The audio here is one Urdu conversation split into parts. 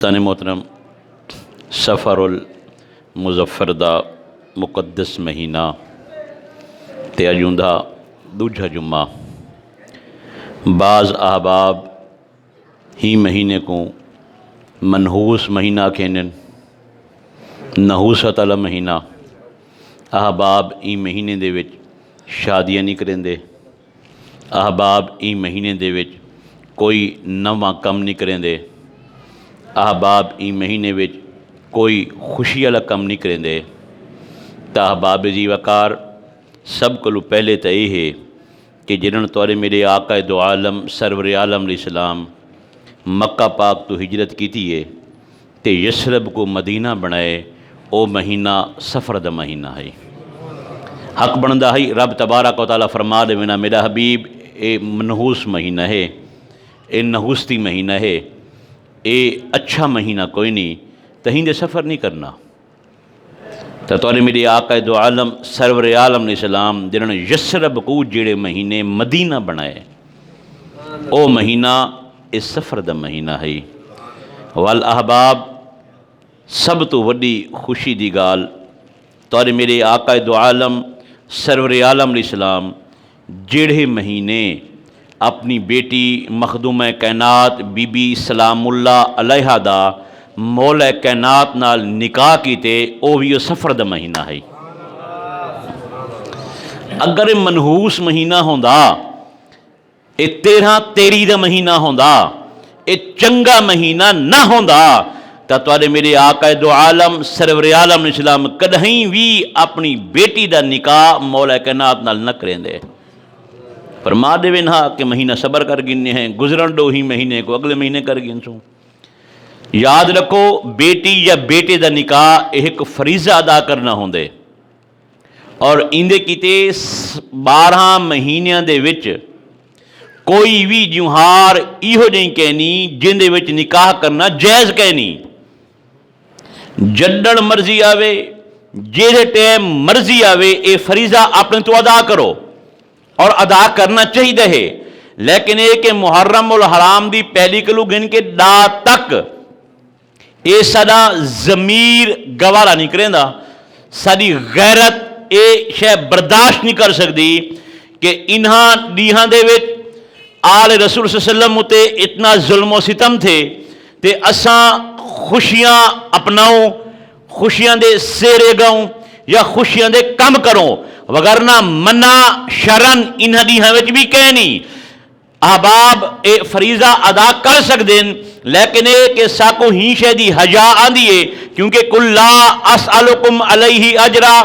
تن محترم سفر المظفر دا مقدس مہینہ تے اجوندہ دوجھا جمعہ بعض احباب ہی مہینے کو منحوس مہینہ کہنن، نحوست والا مہینہ۔ احباب ای مہینے دے وچ شادیاں نہیں کریندے، احباب ای مہینے دے وچ کوئی نواں کم نہیں کریندے، احباب ای مہینے وچ کوئی خوشی والا کم نہیں کریندے۔ تا احباب جی وقار سب کو پہلے تو یہ ہے کہ جنہوں نے میرے آقا دو عالم سرور عالم علیہ السلام مکہ پاک تو ہجرت کیتی ہے تے یثرب کو مدینہ بنائے، او مہینہ سفر دا مہینہ ہے۔ حق بندہ ہے رب تبارک و تعالیٰ فرما دے وینا میرا حبیب اے منحوس مہینہ ہے، اے نحوستی مہینہ ہے، اے اچھا مہینہ کوئی نہیں، تہیں دے سفر نہیں کرنا۔ تو میرے آقا دو عالم سرور عالم علیہ السلام جنہوں نے یثرب کو جڑے مہینے مدینہ بنائے، او مہینہ اس سفر دا مہینہ ہے۔ والاحباب سب تو وڈی خوشی دی گال میرے آقا دو عالم سرور عالم علیہ السلام جڑے مہینے اپنی بیٹی مخدوم کائنات بی بی سلام اللہ علیہ دا مولا کائنات نال نکاح کیتے، او بھی سفر دا مہینہ ہے۔ اگر منحوس مہینہ ہوندا، اے 13 دا مہینہ ہوندا، اے چنگا مہینہ نہ ہوندا، تا میرے آقا دو عالم سرور عالم علیہ السلام کدہیں بھی اپنی بیٹی دا نکاح مولا کائنات نال نہ کریں دے۔ فرما دے ونہا کہ مہینہ صبر کر گننے ہیں، گزرن دو ہی مہینے کو اگلے مہینے کر گن سوں۔ یاد رکھو بیٹی یا بیٹے دا نکاح ایک فریضہ ادا کرنا ہوندے، اور اندے کیتے 12 مہینیاں دے وچ کوئی بھی جوہار ایہو جہی کہنی جن دے وچ نکاح کرنا جائز کہنی۔ جڈڑ مرضی آوے، جیڑے ٹائم مرضی آوے، اے فریضہ اپنے تو ادا کرو، اور ادا کرنا چاہیے ہے۔ لیکن یہ کہ محرم الحرام دی پہلی کلو گن کے دا تک اے سدا ضمیر گوارا نہیں کریں دا، ساری غیرت اے شے برداشت نہیں کر سکتی کہ انہاں دیہاں دے وچ آل رسول صلی اللہ علیہ وسلم تے اتنا ظلم و ستم تھے تے اساں خوشیاں اپناؤں، خوشیاں دے سیرے گاؤں یا خوشیاں دے کم کروں، وگرنہ منع شرن انہاں دیہاں وچ بھی کہنی۔ احباب اے فریضہ ادا کر سکتے ہیں، لیکن اے کہ ساکو ہی شہدی حجا آندی ہے، کیونکہ کل لا اسألکم علیہ اجرا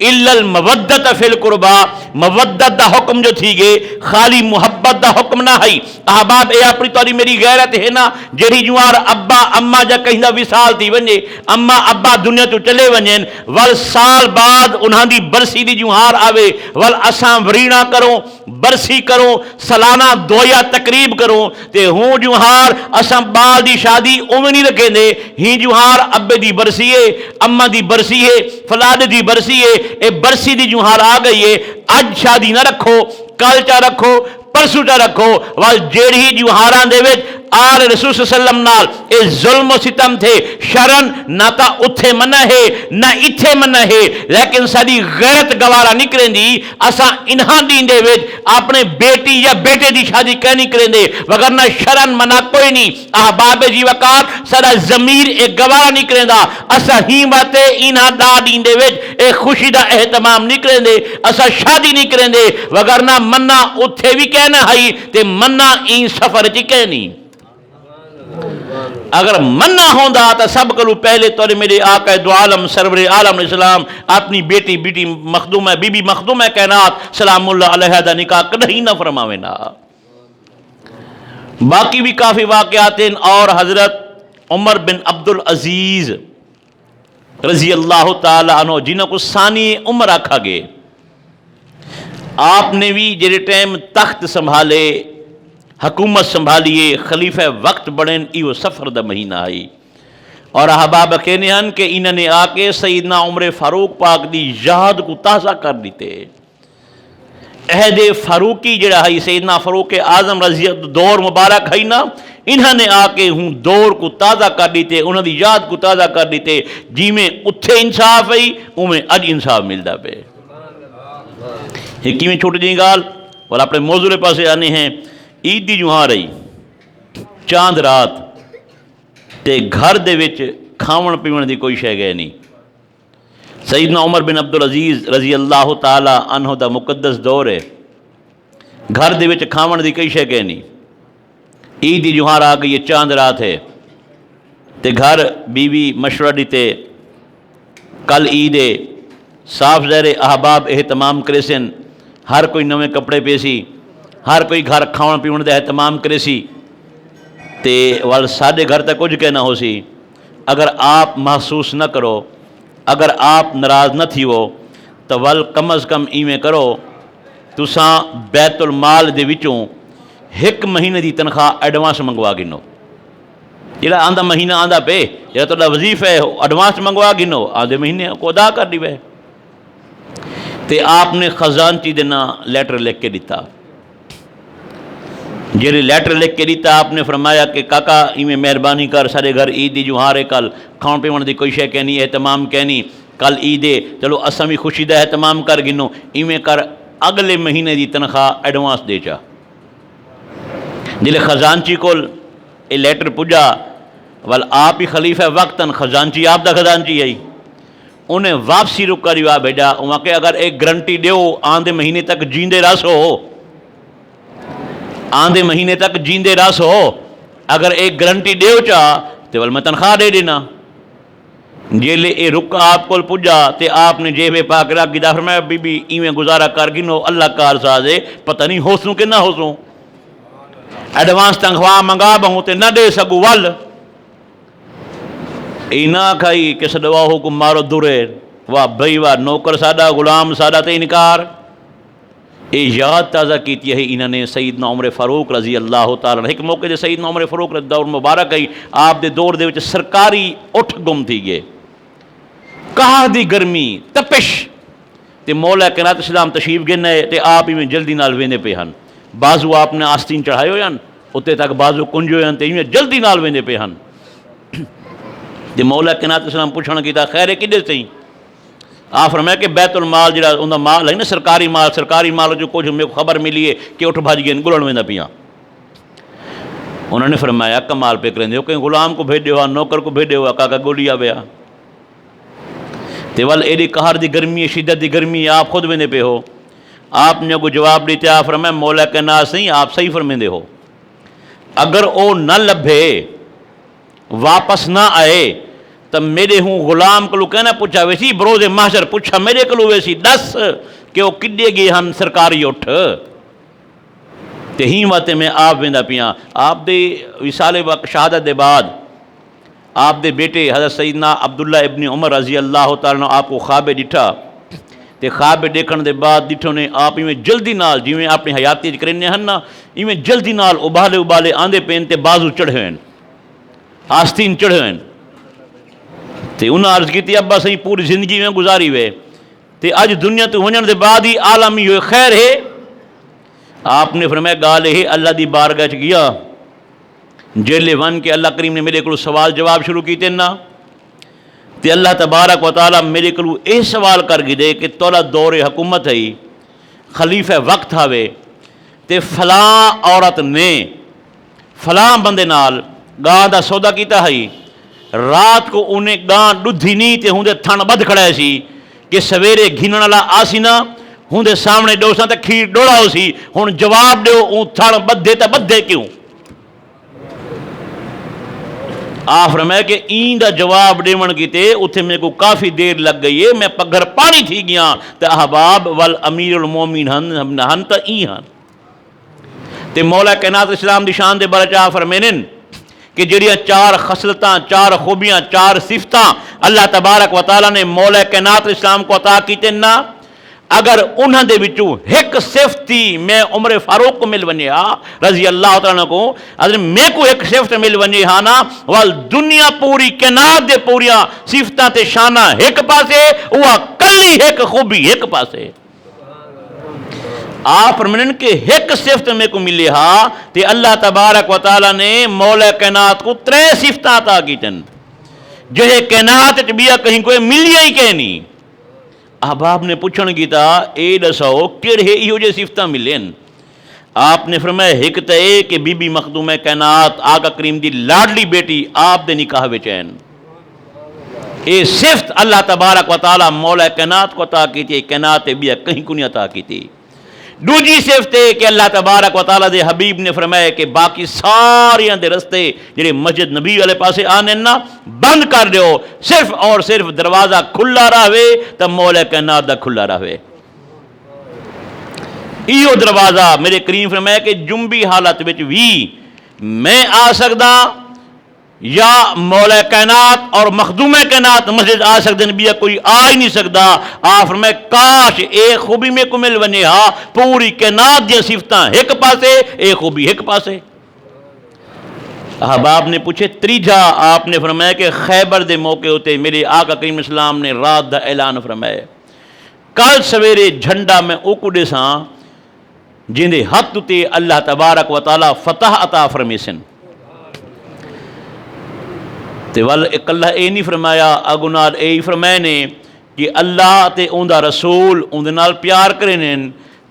الا المودت فی القربا، مودت دا حکم جو تھی گے خالی محبت دا حکم نہ ہے۔ احباب اے اپنی توری میری غیرت ہے نا، جڑی جوار ابا اما جا کہیں دا وصال تھی ونجے، اما ابا دنیا تو چلے ونجن، وال سال بعد انہاں دی برسی دی جوہار آوے، وال اساں ورینا کروں، برسی کروں، سالانہ دویا تقریب کروں، تے ہوں جوہار اساں بال دی شادی اوہ نہیں رکھیں دے، ہی جوہار ابے دی برسی ہے، اما دی برسی ہے، فلاد دی برسی ہے، اے برسی دی جوہار آ گئی ہے، اج شادی نہ رکھو، کل چا رکھو، پرسو چا رکھو، وال جیڑی جوہاراں دے وچ آل رسول صلی اللہ علیہ وسلم نال اے ظلم و ستم تھے، شرن نہ تا اتھے منع ہے نہ اتھے منع ہے، لیکن ساری غیرت گوارا نہیں کریں دی، اساں انہاں دین دے وچ اپنے بیٹی یا بیٹے دی شادی کہہ نہیں کریں دے، وگرنہ شرن منع کوئی نہیں۔ احباب جی وقار سارا ضمیر ایک گوارا نہیں کریں دا، اساں ہی باتے انہاں دا دین دے وچ ایک خوشی دا اہتمام نہیں کریں دے، اساں شادی نہیں کریں دے، وگرنہ منع اتھے بھی کہنا ہے تے منع این سفر چی کہنی۔ اگر منع ہوندا تا سب کلو پہلے میرے آقا دو عالم سرور عالم علیہ السلام اپنی بیٹی مخدوم بی بی مخدوم کائنات سلام اللہ علیہ دا نکاح کدہیں نہ فرماوے نا۔ باقی بھی کافی واقعات ہیں، اور حضرت عمر بن عبد العزیز رضی اللہ تعالی عنہ جنہوں کو ثانی عمر رکھا گئے، آپ نے بھی جڑے ٹائم تخت سنبھالے، حکومت سنبھالیے، خلیفہ وقت بڑھن، ایو سفر دا مہینہ آئی، اور احباب کہنے ہیں کہ انہوں نے آ کے سیدنا عمر فاروق پاک دی یاد کو تازہ کر دیتے عہد فاروقی جڑا ہے سیدنا فاروق اعظم رضی دور مبارک ہے نا، انہوں نے آ کے ہوں دور کو تازہ کر دیتے، انہوں دی یاد کو تازہ کر دیتے، جی میں اتھے انصاف ہے اویں اج انصاف ملتا پہ۔ یہ کیویں چھوٹی جی گال اور اپنے موضوع پاسے آنے ہیں۔ عید دی جوہاں رہی چاند رات تے گھر دے وچ کھاون پیون دی کوئی شے گئے نہیں۔ سیدنا عمر بن عبدالعزیز رضی اللہ تعالی عنہ دا مقدس دور ہے، گھر دے وچ کھاون دی کوئی شے گئے نہیں۔ عید دی جوہار آ گئی، چاند رات ہے تے گھر بیوی مشورہ دیتے کل عید ہے، صاف ظاہر احباب اہتمام کرے سن، ہر کوئی نویں کپڑے پیسی، ہر کوئی گھر کھاون پیون دا اہتمام کرے سی تے وال ساڈے گھر تک کچھ کہنا ہو سی۔ اگر آپ محسوس نہ کرو، اگر آپ ناراض نہ تھی وہ تو ول کم از کم ایویں کرو تساں بیت المال دے وچوں ایک مہینے دی تنخواہ ایڈوانس منگوا گنو، جڑا آندہ مہینہ آندہ پہ جڑا تہاڈا وظیفہ ہے ایڈوانس منگوا گنو، آدھے مہینے کو ادا کر دیوے۔ تے آپ نے خزانچی دینا لیٹر لکھ کے دیتا، جیڑے لیٹر لکھ کے دیتا آپ نے فرمایا کہ کاکا ایویں مہربانی کر، سارے گھر عید دی جوہار ہے، کل کھاؤن پیون دی کوئی شے کہنی اہتمام کہنی، کل عید ہے، چلو اساں بھی خوشی دا اہتمام کر گنو، ایویں کر اگلے مہینے دی تنخواہ ایڈوانس دے چا۔ جلے خزانچی کول یہ لیٹر پجا ول آپ ہی خلیفہ وقتاً خزانچی آپ دا خزانچی ہے، انہیں واپسی رک کر جواب بھیجا، وہاں کہ اگر ایک گرنٹی دیو آندھے مہینے تک جیندے رس ہو، آندھے مہینے تک جیندے رس ہو، اگر ایک گرنٹی دیو چاہ تو ول میں تنخواہ دے دینا۔ جیلے اے رک آپ کو پجا تے آپ نے جیب پاک رکھ گیا، فرمایا بی بی ایویں گزارا کر گنو، اللہ کار سازے پتہ نہیں ہو سوں کہ نہ ہو سوں، ایڈوانس تنخواہ منگا بہوں تے نہ دے سکو ول اینا کھائی کہ سدوا حکم مارو درے، واہ بھئی واہ نوکر سادہ غلام سادہ تے انکار۔ اے یاد تازہ کیتی ہے انہوں نے سیدنا عمر فاروق رضی اللہ تعالیٰ ایک موقع دے سیدنا عمر فاروق رضی دور مبارک ہے، آپ دے دور دے وچ سرکاری اٹھ گم تھی گئے، کہاں دی گرمی تپش تے مولا کائنات اسلام تشریف گنے تے آپ ہی میں جلدی نال ویندے پہ ہن، بازو آپ نے آستین چڑھائے ہوئے ہیں اتنے تک بازو کنجے ہوئے ہیں تے ایویں جلدی نال ویندے پہ ہن۔ تے مولا کائنات اسلام پوچھن کیتا خیر کدھر تھی؟ آپ فرمایا کہ بیت المال جڑا انہاں مال ہے نا سرکاری مال جو کچھ میرے کو خبر ملی ہے کہ اٹھ بھج گئے گلن ویندا پیاں۔ انہوں نے فرمایا کمال پہ کریں دیو کہ غلام کو بھیج دیو، نوکر کو بھیج دیو، کاکا گولی آویا تے ول ایڈی قہر دی گرمی شدت دی گرمی آپ خود ویندے پہ ہو۔ آپ نے کو جواب دیتے آپ فرمایا مولا کے ناس نہیں، آپ صحیح فرمیندے ہو، اگر او نہ لبھے واپس نہ آئے تو میرے ہوں غلام کو کہنا پوچھا ویسی بروز محشر پوچھا میرے کو ویسی دس کہ وہ کڈے گئے ہن سرکاری اٹھ تے ہی واتے میں آپ ویندا پیاں۔ آپ دے وصال وقت شہادت دے بعد آپ دے بیٹے حضرت سیدنا عبداللہ ابن عمر رضی اللہ تعالیٰ نے آپ کو خواب ڈٹھا تے خواب دیکھن دے بعد ڈٹھو نے آپ میں جلدی نال جویں اپنی حیاتی کرنے ہن نا ایویں جلدی نال ابالے آندے پین تے بازو چڑھے ہوئے آستین چڑھے ہوئے تے انہاں عرض کیتی ابا صحیح پوری زندگی میں گزاری ہوئے تے اج دنیا تو ونجن دے بعد ہی عالمی ہوئے خیر ہے۔ آپ نے فرمایا گال ہے اللہ دی بارگاہ چ گیا جیلے ون کے اللہ کریم نے میرے کو سوال جواب شروع کیتے نا تے اللہ تبارک و تعالیٰ میرے کو اے سوال کر گی دے کہ تولا دور حکومت ہے خلیفہ وقت ہوئے تے فلاں عورت نے فلاں بندے نال گاں دا سودا کیتا ہے، رات کو انہیں گاں ڈدھی نہیں تے ہوں دے تھن بدھ کھڑا سی کہ سویرے گھنن والا آسی نا ہوں دے سامنے ڈوساں تے کھیر ڈوڑا ہو سی، ہوں جواب دیو اون تھن بدھے تے بدھے کیوں؟ آپ فرمایا کہ این دا جواب دیون کیتے اتھے میرے کو کافی دیر لگ گئی ہے، میں پگھر پانی تھی گیا تے احباب والامیر المومن ہن تا این ہن تے مولا کائنات اسلام دی شان دے بارے چاہ فرمینن کہ جڑیاں چار خصلتاں چار خوبیاں چار صفتاں اللہ تبارک و تعالیٰ نے مولا کائنات اسلام کو عطا کیتے نا اگر انہاں دے وچوں ایک صفت تھی میں عمر فاروق کو مل ونجے ہاں رضی اللہ تعالیٰ کو اگر میں کو ایک صفت مل ونجے ہاں نا وال دنیا پوری کائنات دے پوریاں صفتاں تے شاناں ایک پاسے وہ کلی ایک خوبی ایک پاسے آپ فرمائیں کہ ایک صفت میں کو ملے ہا تے اللہ تبارک و تعالی نے مولا کائنات کو 3 صفتیں عطا کیتن جو کائنات بیا کہیں کوئی ملی ہی کہ نہیں. احباب نے پوچھن کیتا اے دسو کہڑے ایہو جے صفتیں ملین. آپ نے فرمایا ایک تے اے کہ بی بی مخدوم کائنات آقا کریم دی لاڈلی بیٹی آپ دے نکاح وچ ہیں. اے صفت اللہ تبارک و تعالی مولا کائنات کو عطا کیتی, کائنات بیا کہیں کو نہیں عطا کیتی. دوجی صفت ہے کہ اللہ تبارک و تعالیٰ دے حبیب نے فرمایا کہ باقی ساریاں دے رستے جڑے مسجد نبی والے پاسے آنے نا بند کر دیو, صرف اور صرف دروازہ کھلا رہے تو مولا کائنات دا کھلا رہے. ایو دروازہ میرے کریم فرمایا کہ جنبی حالت وچ بھی میں آ سکدا یا مولا کائنات اور مخدوم کائنات مسجد آ سکتے ہیں, بیا کوئی آ ہی نہیں سکتا. آپ فرمائے کاش ایک خوبی میں کو مل ونجے ہا پوری کائنات دی صفتاں ایک پاسے ایک خوبی ایک پاسے. احباب نے پوچھے تریجا, آپ نے فرمایا کہ خیبر دے موقع ہوتے میرے آقا کریم اسلام نے رات دا اعلان فرمایا کل سویرے جھنڈا میں اوکڑے ساں جن دے حق تے اللہ تبارک و تعالی فتح عطا فرمیسن. تے ول ایک اللہ اے نہیں فرمایا اگنال اے فرمائے نے کہ اللہ تے اوندا رسول اون دے نال پیار کریں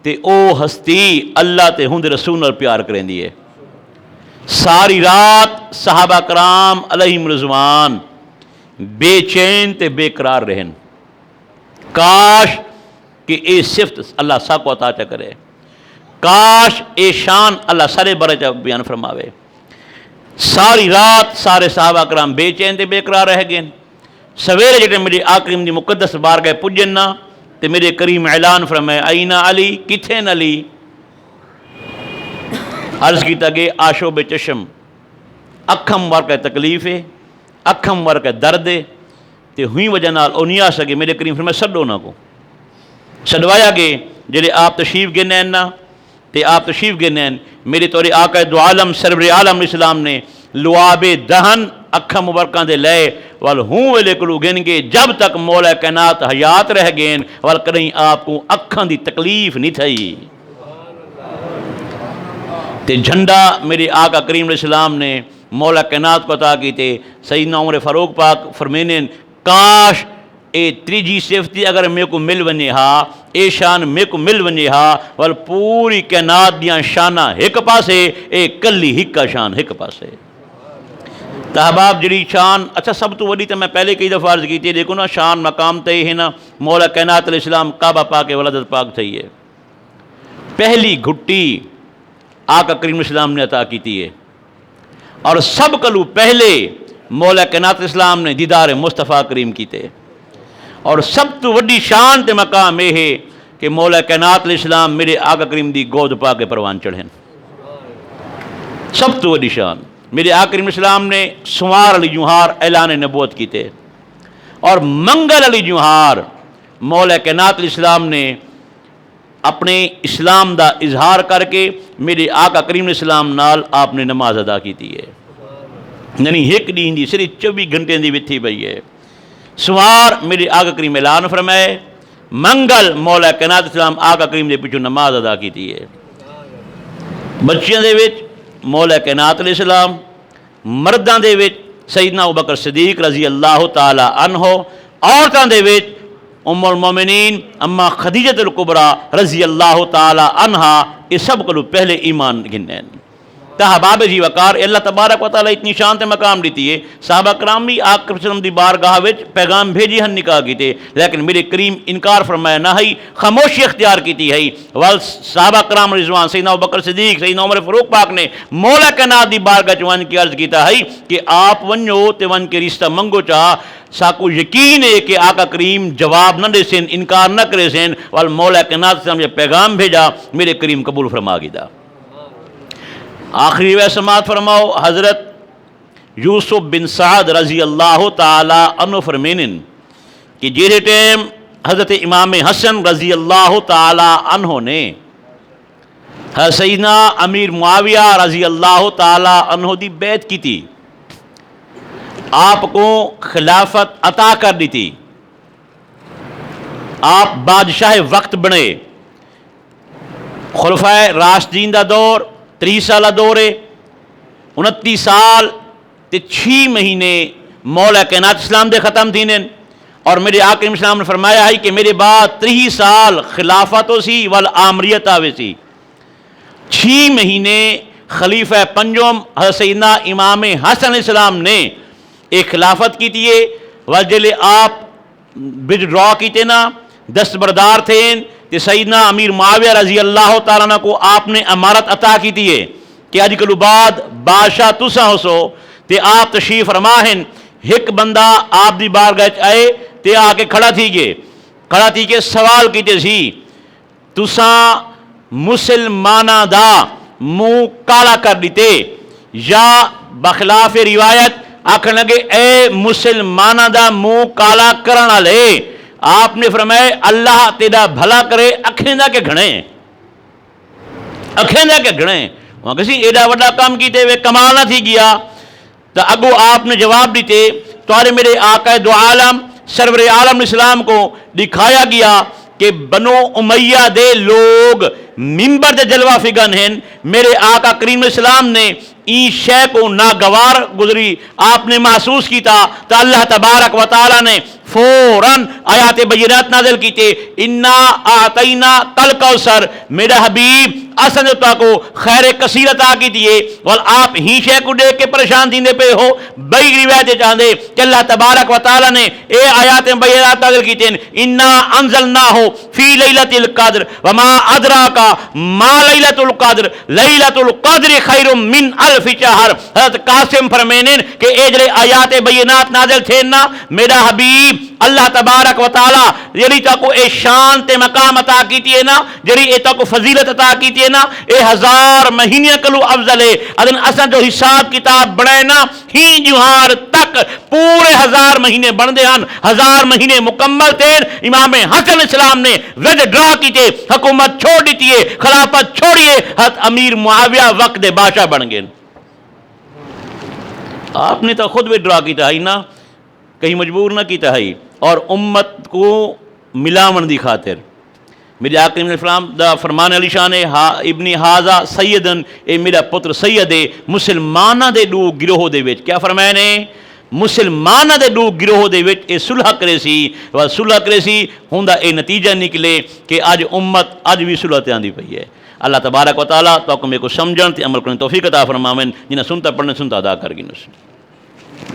تے او ہستی اللہ تے ہون دے رسول نال پیار کریں دی ہے. ساری رات صحابہ کرام علیہم رضوان بے چین تے بے قرار رہن. کاش کہ اے صفت اللہ سا کو عطا چا کرے, کاش اے شان اللہ سارے بارے چا بیان فرماوے. ساری رات سارے صحابہ کرام بے چین تے بے قرار رہ گئے. سویرے جڑے میرے آقا کریم دی مقدس بارگاہ پجن نا تے میرے کریم اعلان فرمائے آئینہ علی کتھین علی. عرض کیتا کہ آشوب چشم اکھم ور کا تکلیف ہے, اکھم ور کا درد ہے تے ہوئی وجہ نال او نہیں آ سکے. میرے کریم فرمائے سڈو نہ کو سڈوایا گئے. جڑے آپ تشریف گنے نا تے آپ تشریف گنے میرے توری آقا دو عالم سرور عالم اسلام نے لعاب دہن اکھا مبارکاں دے لئے وال ہوں ویلے کلو گن گے جب تک مولا کائنات حیات رہ گئن وال کریں آپ کو اکھاں دی تکلیف نہیں تھئی. تے جھنڈا میرے آقا کریم علیہ السلام نے مولا کائنات کو عطا کی تے سیدنا عمر فاروق پاک فرمینن کاش اے تریجی صفتی اگر میں کو مل ونجے ہا اے شان میں کو مل ونجے ہا وال پوری کائنات دیاں شانہ ایک پاسے اے کلی ہکا شان ایک پاسے. تحباب جڑی شان اچھا سب تو وڈی تو میں پہلے کئی دفعہ عرض کی تھی دیکھو نا شان مقام تے ہے نا مولا کائنات علیہ السلام کعبہ پاک ولادت پاک تھی ہے. پہلی گھٹی آقا کریم اسلام نے عطا کی تھی ہے اور سب کلو پہلے مولا کائنات اسلام نے دیدار مصطفیٰ کریم کی تے. اور سب تو وڈی شان تے مقام یہ ہے کہ مولا کائنات علیہ السلام میرے آقا کریم دی گود پا کے پروان چڑھیں. سب تو وڈی شان میرے آقا کریم اسلام نے سوار علی جوہار اعلان نبوت کی تے اور منگل علی جوہار مولا کائنات علیہ السلام نے اپنے اسلام دا اظہار کر کے میرے آقا کریم علیہ السلام نال آپ نے نماز ادا کی تھی ہے. یعنی ایک دین دی صرف 24 گھنٹے دی وتھی پئی ہے. سوار میرے آقا کریم اعلان فرمائے, منگل مولا کائنات اسلام آقا کریم دے پیچھوں نماز ادا کی تھی ہے. بچیاں دے وچ مولا کائنات علیہ السلام, مرداں دے وچ سیدنا ابوبکر صدیق رضی اللہ تعالی عنہ, عورتاں دے وچ ام المومنین اما خدیجۃ الکبریٰ رضی اللہ تعالی عنہا. یہ سب کو پہلے ایمان گنیں. تحباب جی وقار اللہ تبارک و تعالی اتنی شان تے مقام دیتی ہے. صحابہ کرام بھی آقا وسلم دی بارگاہ وچ پیغام بھیجی ہن نکاح کیتے لیکن میرے کریم انکار فرمایا نہ ہی, خاموشی اختیار کیتی ہے. وال صحابہ کرام رضوان سیدنا ابوبکر صدیق سیدنا عمر فاروق پاک نے مولا کائنات دی بارگاہ چ ون کی عرض کیتا ہے کہ آپ ونجو تے ون کے رشتہ منگو چاہ. ساکو یقین ہے کہ آقا کریم جواب نہ دے سن, انکار نہ کرے سن. وال مولا کائنات سے پیغام بھیجا میرے کریم قبول فرما گیا. آخری سماعت فرماؤ حضرت یوسف بن سعد رضی اللہ تعالی عنہ فرمینن کہ جیرے ٹیم حضرت امام حسن رضی اللہ تعالی عنہ نے سیدنا امیر معاویہ رضی اللہ تعالی عنہ دی بیعت کی تھی, آپ کو خلافت عطا کر دی تھی, آپ بادشاہ وقت بنے. خلفائے راشدین دا دور 30 سالہ دور ہے، 29 سال تے 6 مہینے مولا کائنات اسلام دے ختم تھینے، اور میرے آقا کریم اسلام نے فرمایا ہے کہ میرے بعد 30 سال خلافت ہو سی والآمریت آوے سی۔ 6 مہینے خلیفہ پنجم حضرت سیدنا امام حسن علیہ السلام نے ایک خلافت کی تھی، وجلے آپ ڈرا کی تھے نا، دستبردار تھے، کہ سیدنا امیر معاویہ رضی اللہ تعالیٰ عنہ کو آپ نے امارت عطا کی تھی کہ اج کلو بعد بادشاہ تسا ہو سو، تے آپ تشریف فرما ہیں، ایک بندہ آپ دی بارگاہ آئے تے آ کے کھڑا تھی کہ سوال کیتے سی، تسا مسلمانہ دا منہ کالا کر دیتے، یا بخلاف روایت آکھن لگے اے مسلمانہ دا منہ کالا کرنا لے، آپ نے فرمایا اللہ تیرا بھلا کرے، اکھیں دا کے گھڑیں، وہاں کسی ایڈا وڈا کام کیتے ہوئے کمال نہ تھی گیا، تو اگو آپ نے جواب دیتے توارے میرے آقا دو عالم سرور عالم اسلام کو دکھایا گیا کہ بنو امیہ دے لوگ منبر دے جلوہ فگن ہیں، میرے آقا کریم اسلام نے ای شے کو ناگوار گزری آپ نے محسوس کی تھا، تو اللہ تبارک و تعالیٰ نے فوراً آیات بینات نازل کی تھے، انا آتینا کل کوثر، میرا حبیب اصل تو کو خیر کثیر عطا کی دیے، اور آپ ہی شے کو دیکھ کے پریشان دیندے پہ ہو، بئی روایتیں چاندے کہ اللہ تبارک و تعالیٰ نے اے آیات بینات نازل کی تھے، انا انزلناہ فی لیلۃ القدر وما ادراک ما لیلۃ القدر لیلۃ القدر خیر من الف شہر۔ حضرت قاسم فرمینن کہ اے جڑے آیات بینات نازل تھے نا، میرا حبیب اللہ تبارک و تعالیٰ جڑی تا کو اے شان تے مقام عطا کیتی ہے نا، جڑی اے تا کو فضیلت عطا کیتی ہے نا، اے 1000 مہینے کلو افضل ہے۔ ادن اساں جو حساب کتاب بنائے نا، ہی جوہار تک پورے 1000 مہینے بن دے ہن، 1000 مہینے مکمل تھے۔ امام حسن اسلام نے وید ڈرا کیتے، حکومت چھوڑ دیتی ہے، خلافت چھوڑیے، حضرت امیر معاویہ وقت دے بادشاہ بن گئے۔ آپ نے تو خود وید ڈرا کیتا ہے نا، کہیں مجبور نہ کیتا ہے، اور امت کو ملاون دی خاطر میرے آقا علیہ السلام دا فرمان علی شان ہے، ابن حاضہ سیدن، اے میرا پتر سید ہے، مسلمانہ دے دو گروہ دے وچ کیا فرمایا نے، مسلمانہ دے دو گروہ دے وچ اے صلح کرے سی، اور صلح کرے سی ہوندا اے نتیجہ نکلے کہ اج امت اج بھی صلح تے آندی پئی ہے۔ اللہ تبارک و تعالیٰ تو کو میرے کو سمجھن تے عمل کرنے توفیق عطا فرماویں، جنہیں سنتا پڑھنے سنتا ادا کر گی۔